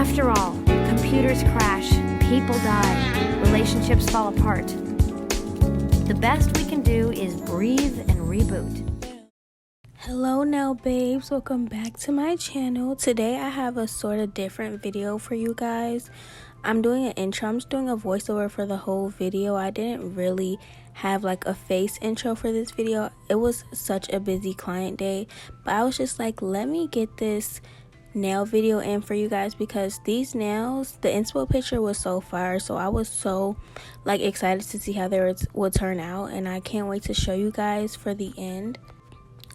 After all, computers crash, people die, relationships fall apart. The best we can do is breathe and reboot. Hello now babes, welcome back to my channel. Today I have a sort of different video for you guys. I'm doing an intro. I'm just doing a voiceover for the whole video. I didn't really have like a face intro for this video. It was such a busy client day, but I was just like, let me get this nail video in for you guys because these nails, the inspo picture was so fire, so I was so like excited to see how they would turn out, and I can't wait to show you guys for the end.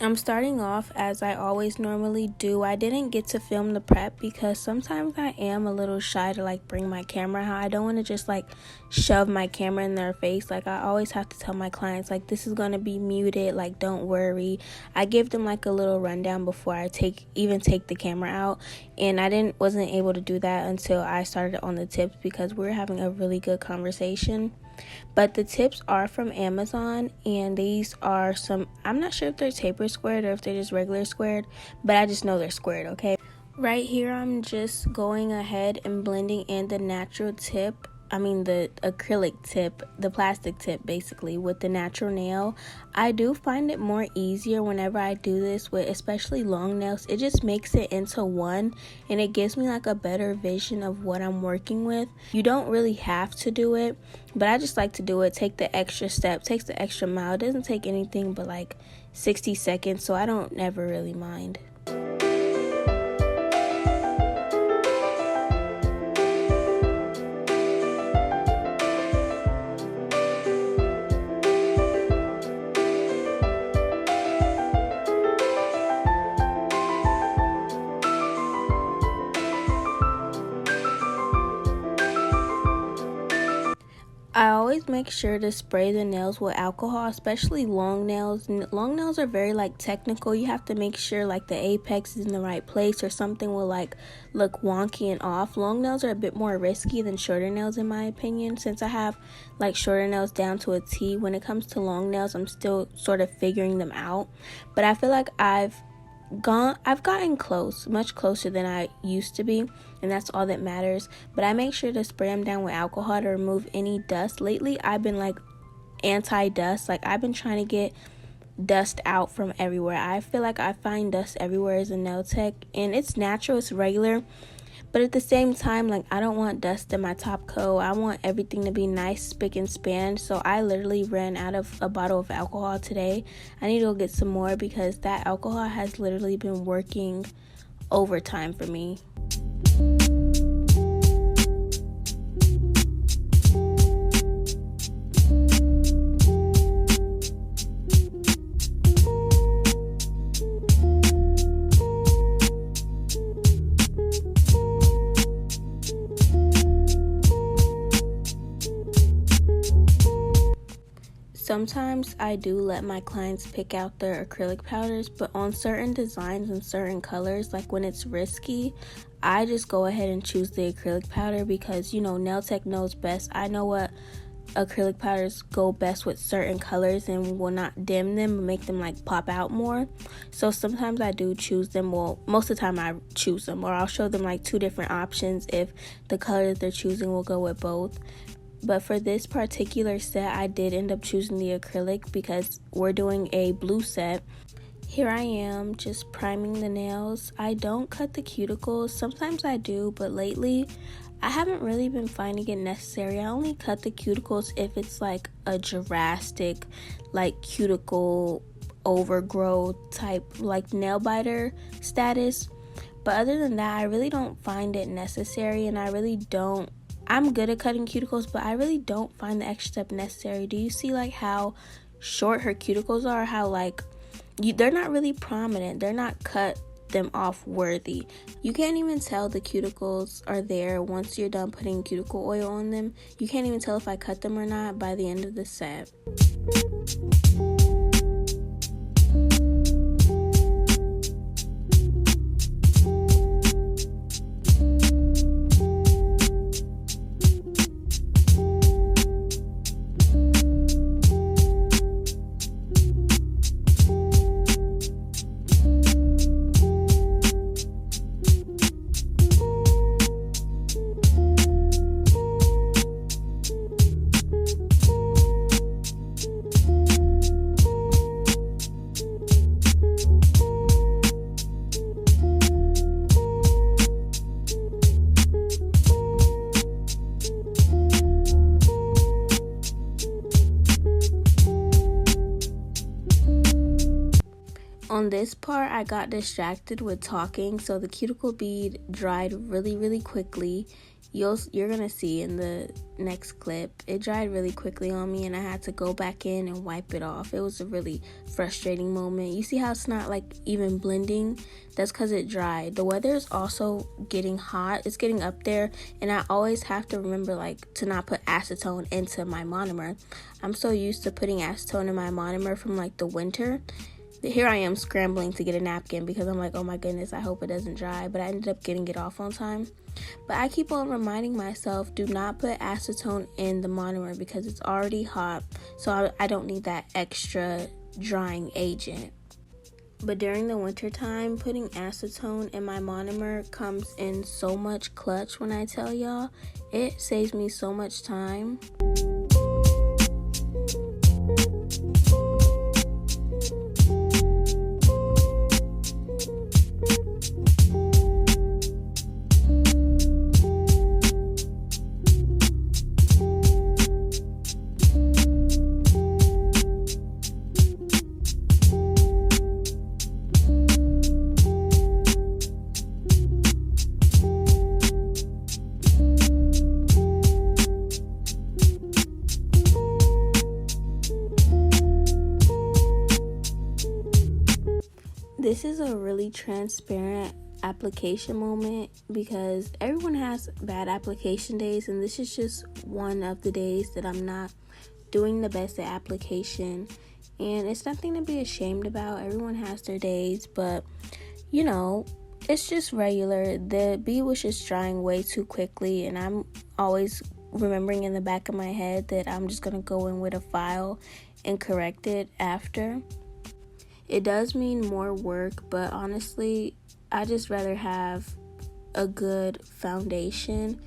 I'm starting off as I always normally do. I didn't get to film the prep because sometimes I am a little shy to like bring my camera out. I don't want to just like shove my camera in their face. Like I always have to tell my clients like this is going to be muted, like don't worry. I give them like a little rundown before I even take the camera out, and I wasn't able to do that until I started on the tips because we were having a really good conversation. But the tips are from Amazon, and these are I'm not sure if they're taper squared or if they're just regular squared, but I just know they're squared, okay? Right here, I'm just going ahead and blending in the natural tip. The acrylic tip, the plastic tip basically, with the natural nail. I do find it more easier whenever I do this with especially long nails. It just makes it into one, and it gives me like a better vision of what I'm working with. You don't really have to do it, but I just like to do it, take the extra step, takes the extra mile. It doesn't take anything but like 60 seconds, so I don't never really mind. I always make sure to spray the nails with alcohol, especially long nails. Long nails are very like technical. You have to make sure like the apex is in the right place or something will like look wonky and off. Long nails are a bit more risky than shorter nails in my opinion, since I have like shorter nails down to a T. When it comes to long nails, I'm still sort of figuring them out, but I feel like I've gotten close, much closer than I used to be, and that's all that matters. But I make sure to spray them down with alcohol to remove any dust. Lately I've been like anti-dust, like I've been trying to get dust out from everywhere. I feel like I find dust everywhere as a nail tech, and it's natural, it's regular, but at the same time, like I don't want dust in my top coat. I want everything to be nice, spick and span. So I literally ran out of a bottle of alcohol today. I need to go get some more because that alcohol has literally been working overtime for me. Sometimes I do let my clients pick out their acrylic powders, but on certain designs and certain colors, like when it's risky, I just go ahead and choose the acrylic powder because, you know, nail tech knows best. I know what acrylic powders go best with certain colors and will not dim them and make them like pop out more. So sometimes I do choose them. Well, most of the time I choose them, or I'll show them like two different options if the color that they're choosing will go with both. But for this particular set, I did end up choosing the acrylic because we're doing a blue set. Here I am just priming the nails. I don't cut the cuticles. Sometimes I do, but lately I haven't really been finding it necessary. I only cut the cuticles if it's like a drastic like cuticle overgrowth type like nail biter status. But other than that, I really don't find it necessary, and I'm good at cutting cuticles, but I really don't find the extra step necessary. Do you see like how short her cuticles are? How like they're not really prominent. They're not cut them off worthy. You can't even tell the cuticles are there once you're done putting cuticle oil on them. You can't even tell if I cut them or not by the end of the set. On this part, I got distracted with talking, so the cuticle bead dried really quickly. You're gonna see in the next clip, it dried really quickly on me and I had to go back in and wipe it off. It was a really frustrating moment. You see how it's not like even blending? That's because it dried. The weather is also getting hot. It's getting up there, and I always have to remember like to not put acetone into my monomer. I'm so used to putting acetone in my monomer from like the winter. Here I am scrambling to get a napkin because I'm like, oh my goodness, I hope it doesn't dry, but I ended up getting it off on time. But I keep on reminding myself, do not put acetone in the monomer because it's already hot, so I don't need that extra drying agent. But during the winter time, putting acetone in my monomer comes in so much clutch. When I tell y'all, it saves me so much time. This is a really transparent application moment because everyone has bad application days, and this is just one of the days that I'm not doing the best at application. And it's nothing to be ashamed about. Everyone has their days, but you know, it's just regular. The bead was just drying way too quickly, and I'm always remembering in the back of my head that I'm just gonna go in with a file and correct it after. It does mean more work, but honestly, I just rather have a good foundation.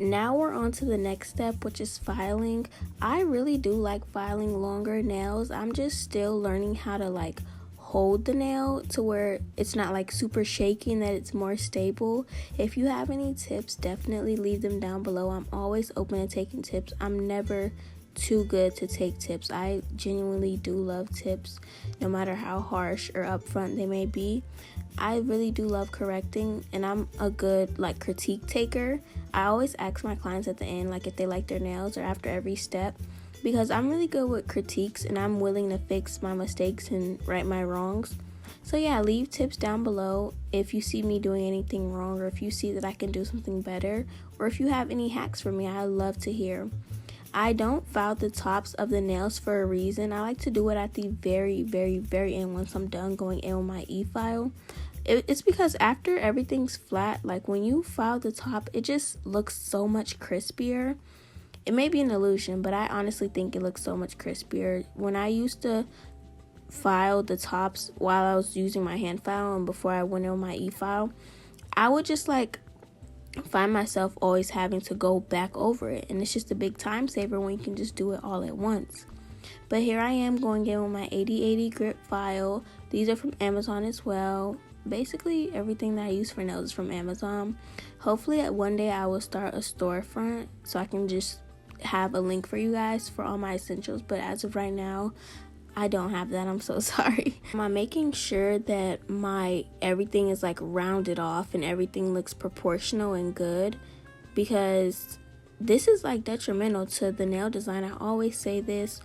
Now we're on to the next step, which is filing. I really do like filing longer nails. I'm just still learning how to like hold the nail to where it's not like super shaky and that it's more stable. If you have any tips, definitely leave them down below. I'm always open to taking tips. I'm never too good to take tips. I genuinely do love tips, no matter how harsh or upfront they may be. I really do love correcting, and I'm a good like critique taker. I always ask my clients at the end like if they like their nails or after every step, because I'm really good with critiques and I'm willing to fix my mistakes and right my wrongs. So yeah, leave tips down below if you see me doing anything wrong, or if you see that I can do something better, or if you have any hacks for me. I love to hear. I don't file the tops of the nails for a reason. I like to do it at the very, very, very end once I'm done going in with my e-file. It's because after everything's flat, like when you file the top, it just looks so much crispier. It may be an illusion, but I honestly think it looks so much crispier. When I used to file the tops while I was using my hand file and before I went on my e-file, I would just like find myself always having to go back over it, and it's just a big time saver when you can just do it all at once. But here I am going in with my 8080 grip file. These are from Amazon as well. Basically everything that I use for nails is from Amazon. Hopefully at one day I will start a storefront so I can just have a link for you guys for all my essentials, but as of right now I don't have that. I'm so sorry. I'm making sure that my everything is like rounded off and everything looks proportional and good, because this is like detrimental to the nail design. I always say this: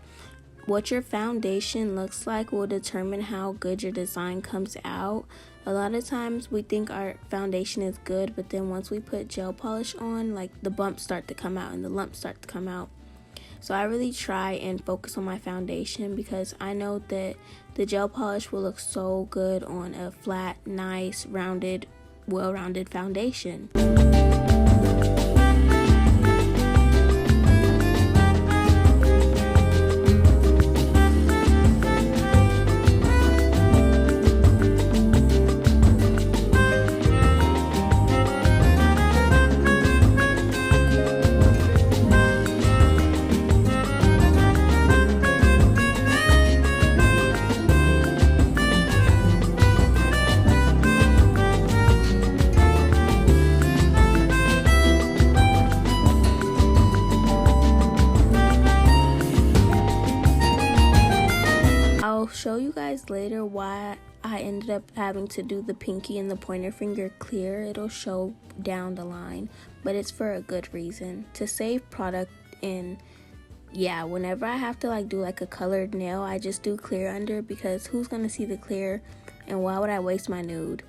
what your foundation looks like will determine how good your design comes out. A lot of times we think our foundation is good, but then once we put gel polish on, like the bumps start to come out and the lumps start to come out. So I really try and focus on my foundation, because I know that the gel polish will look so good on a flat, nice, rounded, well-rounded foundation. I'll show you guys later why I ended up having to do the pinky and the pointer finger clear. It'll show down the line, but it's for a good reason, to save product. And yeah, whenever I have to like do like a colored nail, I just do clear under, because who's gonna see the clear, and why would I waste my nude?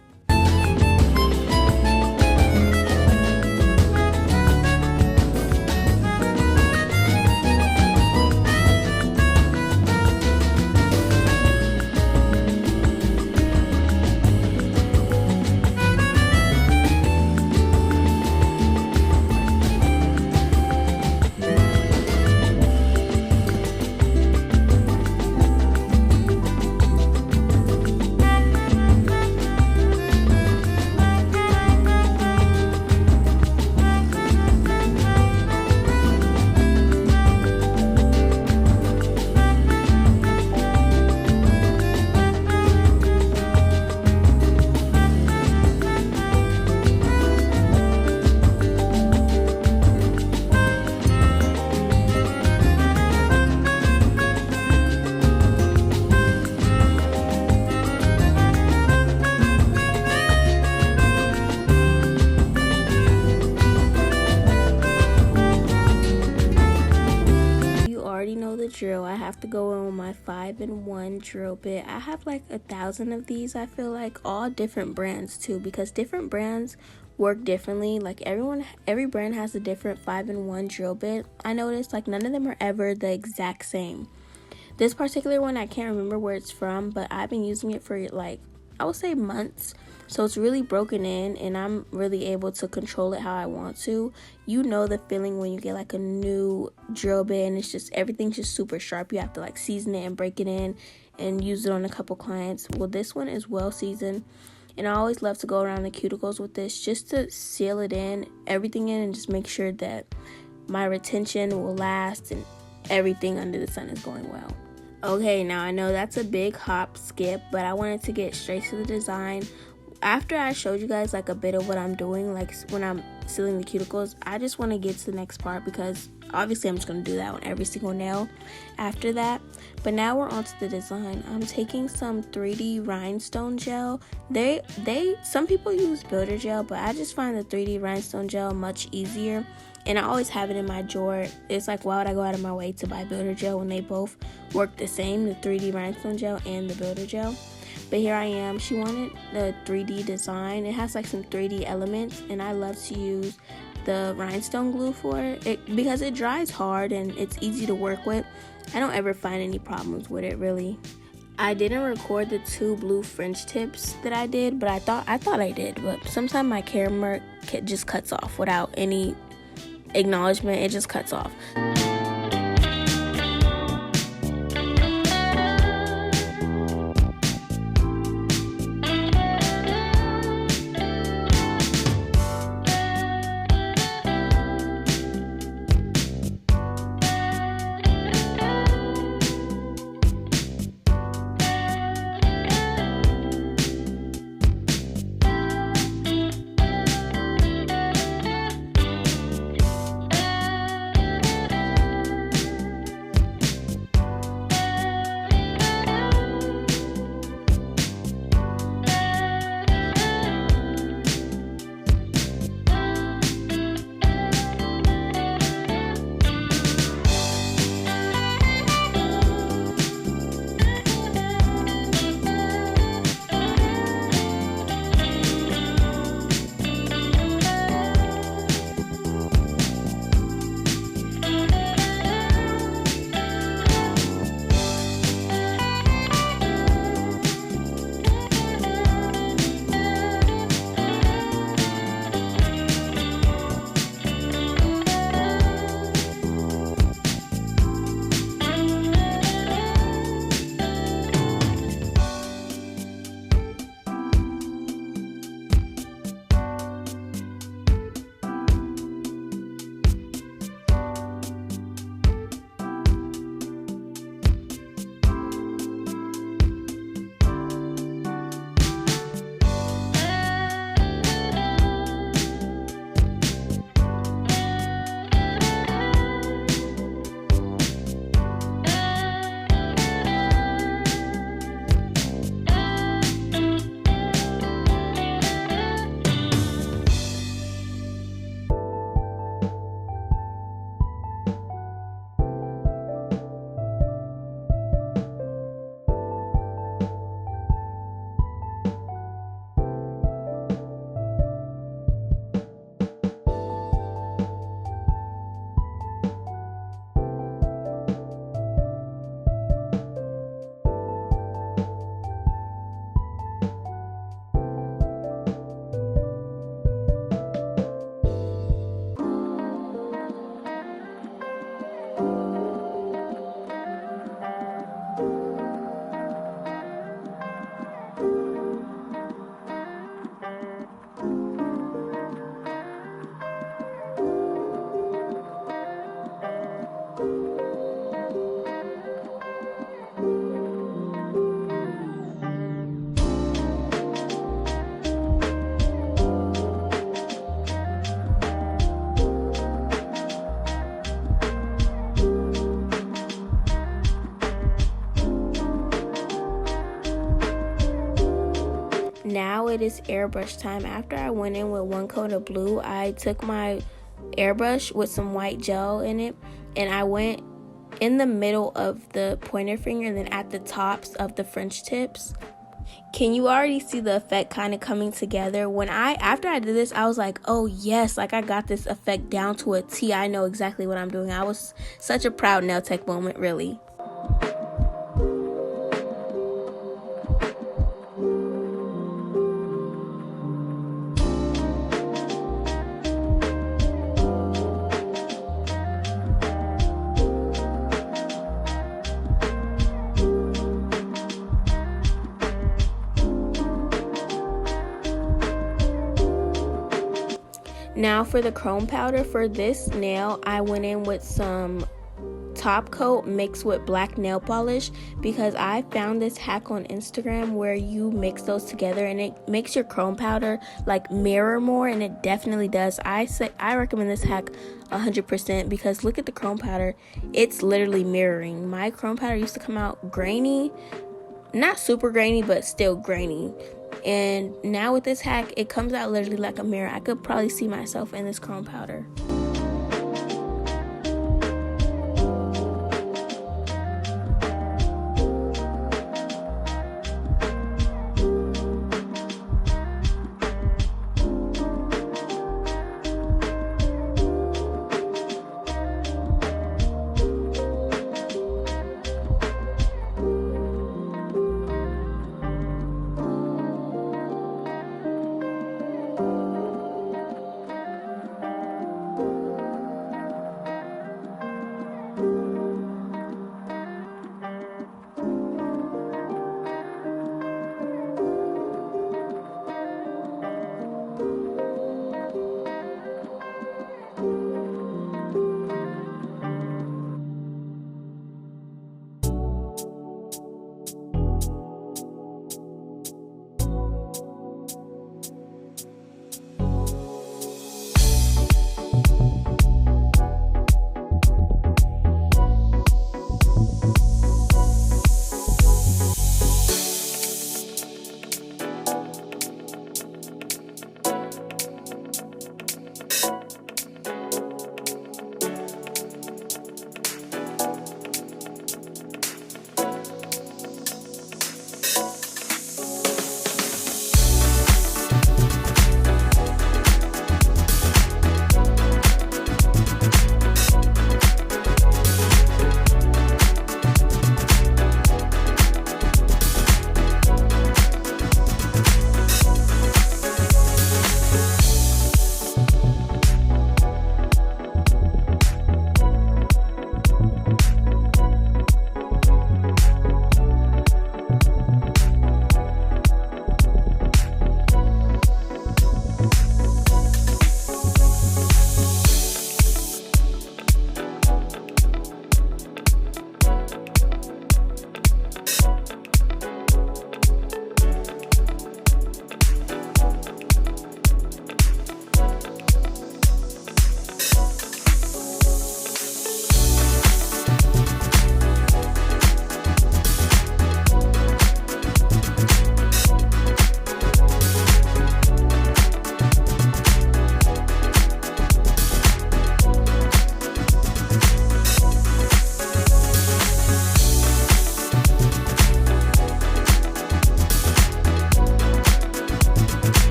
Drill. I have to go in with my 5-in-1 drill bit. I have like 1,000 of these. I feel like all different brands too, because different brands work differently. Like every brand has a different 5-in-1 drill bit. I noticed like none of them are ever the exact same. This particular one, I can't remember where it's from, but I've been using it for like, I would say months. So it's really broken in, and I'm really able to control it how I want to. You know the feeling when you get like a new drill bit and it's just everything's just super sharp. You have to like season it and break it in and use it on a couple clients. Well, this one is well seasoned, and I always love to go around the cuticles with this just to seal it in, everything in, and just make sure that my retention will last and everything under the sun is going well. Okay, now I know that's a big hop skip, but I wanted to get straight to the design. After I showed you guys like a bit of what I'm doing, like when I'm sealing the cuticles, I just want to get to the next part because obviously I'm just going to do that on every single nail after that. But now we're on to the design. I'm taking some 3D rhinestone gel. Some people use builder gel, but I just find the 3D rhinestone gel much easier. And I always have it in my drawer. It's like, why would I go out of my way to buy builder gel when they both work the same, the 3D rhinestone gel and the builder gel? But here I am. She wanted the 3D design. It has like some 3D elements, and I love to use the rhinestone glue for it because it dries hard and it's easy to work with. I don't ever find any problems with it, really. I didn't record the 2 blue French tips that I did, but I thought I did. But sometimes my camera just cuts off without any acknowledgement. It just cuts off. Now it is airbrush time. After I went in with 1 coat of blue, I took my airbrush with some white gel in it, and I went in the middle of the pointer finger and then at the tops of the French tips. Can you already see the effect kind of coming together? After I did this, I was like, oh yes, like I got this effect down to a T. I know exactly what I'm doing. I was such a proud nail tech moment, really. Now for the chrome powder for this nail, I went in with some top coat mixed with black nail polish, because I found this hack on Instagram where you mix those together and it makes your chrome powder like mirror more, and it definitely does. I recommend this hack 100% because look at the chrome powder. It's literally mirroring. My chrome powder used to come out grainy, not super grainy, but still grainy. And now with this hack, it comes out literally like a mirror. I could probably see myself in this chrome powder.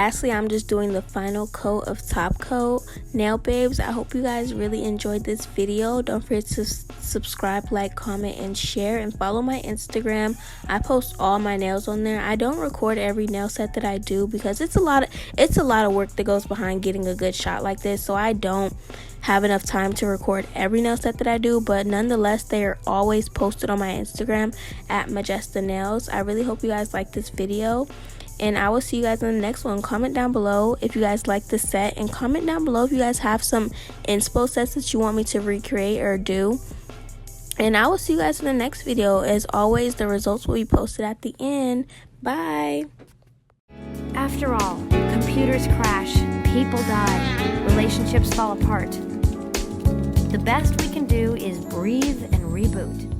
lastly, I'm just doing the final coat of top coat. Nail babes, I hope you guys really enjoyed this video. Don't forget to subscribe, like, comment, and share, and follow my Instagram. I post all my nails on there. I don't record every nail set that I do because it's a lot of work that goes behind getting a good shot like this, so I don't have enough time to record every nail set that I do, but nonetheless, they are always posted on my Instagram at Majesta Nails. I really hope you guys like this video, and I will see you guys in the next one. Comment down below if you guys like the set, and comment down below if you guys have some inspo sets that you want me to recreate or do. And I will see you guys in the next video. As always, the results will be posted at the end. Bye. After all, computers crash, people die, relationships fall apart. The best we can do is breathe and reboot.